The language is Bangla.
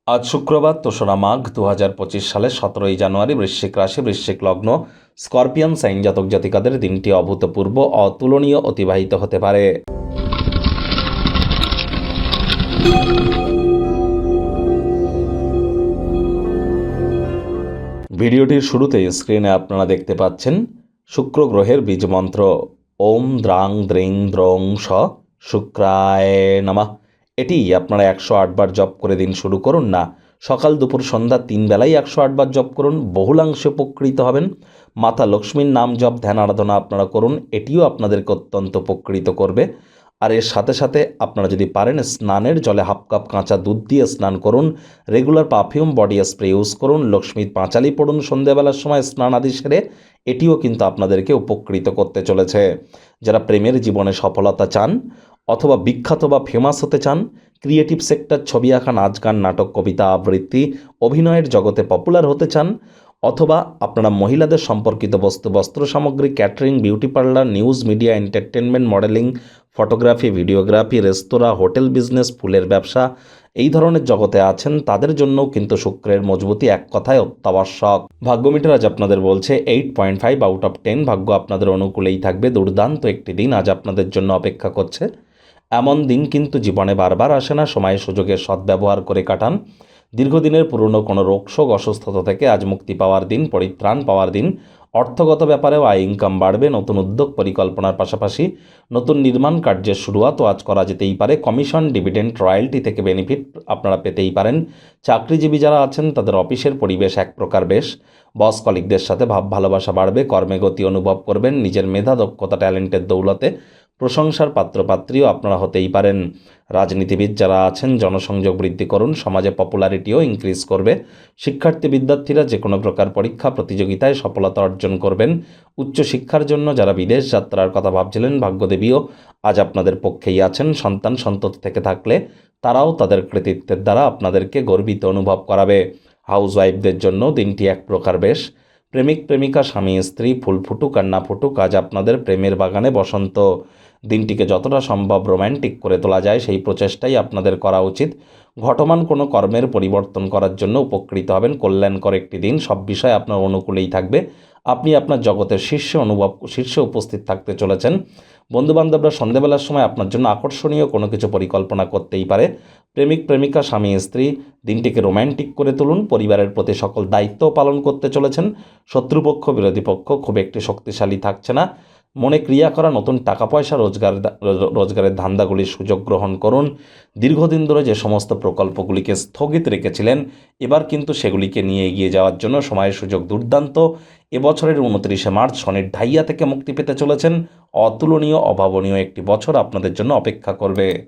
আজ শুক্রবার ২রা মাঘ ২০২৫ সালের ১৭ই জানুয়ারি। বৃশ্চিক রাশি, বৃশ্চিক লগ্ন, স্করপিয়ান সাইন জাতক জাতিকাদের দিনটি অভূতপূর্ব, অতুলনীয় অতিবাহিত হতে পারে। ভিডিওটির শুরুতে স্ক্রিনে আপনারা দেখতে পাচ্ছেন শুক্র গ্রহের বীজ মন্ত্র ওম দ্রাং দ্রিং দ্রং স শুক্রায় নমঃ। এটি আপনারা ১০৮ বার জপ করে দিন শুরু করুন না। সকাল দুপুর সন্ধ্যা ৩ বেলাই ১০৮ বার জপ করুন, বহুলাংশে উপকৃত হবেন। মাতা লক্ষ্মীর নাম জপ ধ্যান আরাধনা আপনারা করুন, এটিও আপনাদেরকে অত্যন্ত উপকৃত করবে। আর এর সাথে সাথে আপনারা যদি পারেন স্নানের জলে হাফ কাপ কাঁচা দুধ দিয়ে স্নান করুন, regular perfume body spray use করুন, লক্ষ্মীর পাঁচালি পড়ুন সন্ধ্যাবেলার সময় স্নান আদি সেরে, এটিও কিন্তু আপনাদেরকে উপকৃত করতে চলেছে। যারা প্রেমের জীবনে সফলতা চান অথবা বিখ্যাত বা ফেমাস হতে চান, ক্রিয়েটিভ সেক্টর, ছবি আঁকা, নাচ গান, নাটক, কবিতা আবৃত্তি, অভিনয়ের জগতে পপুলার হতে চান, অথবা আপনারা মহিলাদের সম্পর্কিত বস্তু, বস্ত্র সামগ্রী, catering, beauty parlour, news media, entertainment, modelling, photography, videography, রেস্তোরাঁ, হোটেল বিজনেস, ফুলের ব্যবসা, এই ধরনের জগতে আছেন, তাদের জন্যও কিন্তু শুক্রের মজবুতি এক কথায় অত্যাবশ্যক। ভাগ্যমিটার আজ আপনাদের বলছে 8.5 আউট অফ 10। ভাগ্য আপনাদের অনুকূলেই থাকবে। দুর্দান্ত একটি দিন আজ আপনাদের জন্য অপেক্ষা করছে। এমন দিন কিন্তু জীবনে বারবার আসে না। সময় সুযোগের সদ্ব্যবহার করে কাটান। দীর্ঘদিনের পুরনো কোনো রোগশোক, অসুস্থতা থেকে আজ মুক্তি পাওয়ার দিন, পরিত্রাণ পাওয়ার দিন। অর্থগত ব্যাপারেও আয় ইনকাম বাড়বে। নতুন উদ্যোগ পরিকল্পনার পাশাপাশি নতুন নির্মাণ কার্যের শুরুয়াতও আজ করা যেতেই পারে। কমিশন, ডিভিডেন্ড, রয়্যালটি থেকে বেনিফিট আপনারা পেতেই পারেন। চাকরিজীবী যারা আছেন তাদের অফিসের পরিবেশ এক প্রকার বেশ। বস কলিগদের সাথে ভাব ভালোবাসা বাড়বে। কর্মে গতি অনুভব করবেন। নিজের মেধা, দক্ষতা, ট্যালেন্টের দৌলতে প্রশংসার পাত্রপাত্রীও আপনারা হতেই পারেন। রাজনীতিবিদ যারা আছেন জনসংযোগ বৃদ্ধি করুন, সমাজে পপুলারিটিও ইনক্রিজ করবে। শিক্ষার্থী বিদ্যার্থীরা যে কোনো প্রকার পরীক্ষা প্রতিযোগিতায় সফলতা অর্জন করবেন। উচ্চশিক্ষার জন্য যারা বিদেশ যাত্রার কথা ভাবছিলেন, ভাগ্যদেবীও আজ আপনাদের পক্ষেই আছেন। সন্তান সন্ততি থেকে থাকলে তারাও তাদের কৃতিত্বের দ্বারা আপনাদেরকে গর্বিত অনুভব করাবে। হাউসওয়াইফদের জন্য দিনটি এক প্রকার বেশ। প্রেমিক প্রেমিকা, স্বামী স্ত্রী, ফুল ফুটুক আর না ফুটুক, আজ আপনাদের প্রেমের বাগানে বসন্ত। দিনটিকে যতটা সম্ভব রোম্যান্টিক করে তোলা যায় সেই প্রচেষ্টাই আপনাদের করা উচিত। ঘটমান কোনো কর্মের পরিবর্তন করার জন্য উপকৃত হবেন। কল্যাণকর একটি দিন, সব বিষয় আপনার অনুকূলেই থাকবে। আপনি আপনার জগতের শীর্ষে উপস্থিত থাকতে চলেছেন। বন্ধুবান্ধবরা সন্ধ্যাবেলার সময় আপনার জন্য আকর্ষণীয় কোনো কিছু পরিকল্পনা করতেই পারে। প্রেমিক প্রেমিকা, স্বামী স্ত্রী, দিনটিকে রোম্যান্টিক করে তুলুন। পরিবারের প্রতি সকল দায়িত্বও পালন করতে চলেছেন। শত্রুপক্ষ, বিরোধী পক্ষ খুব একটি শক্তিশালী থাকছে না। মনে ক্রিয়া করা নতুন টাকা পয়সা রোজগারের ধান্দাগুলির সুযোগ গ্রহণ করুন। দীর্ঘদিন ধরে যে সমস্ত প্রকল্পগুলিকে স্থগিত রেখেছিলেন, এবার কিন্তু সেগুলিকে নিয়ে এগিয়ে যাওয়ার জন্য সময়ের সুযোগ দুর্দান্ত। এবছরের 29শে মার্চ শনির ঢাইয়া থেকে মুক্তি পেতে চলেছেন। অতুলনীয়, অভাবনীয় একটি বছর আপনাদের জন্য অপেক্ষা করবে।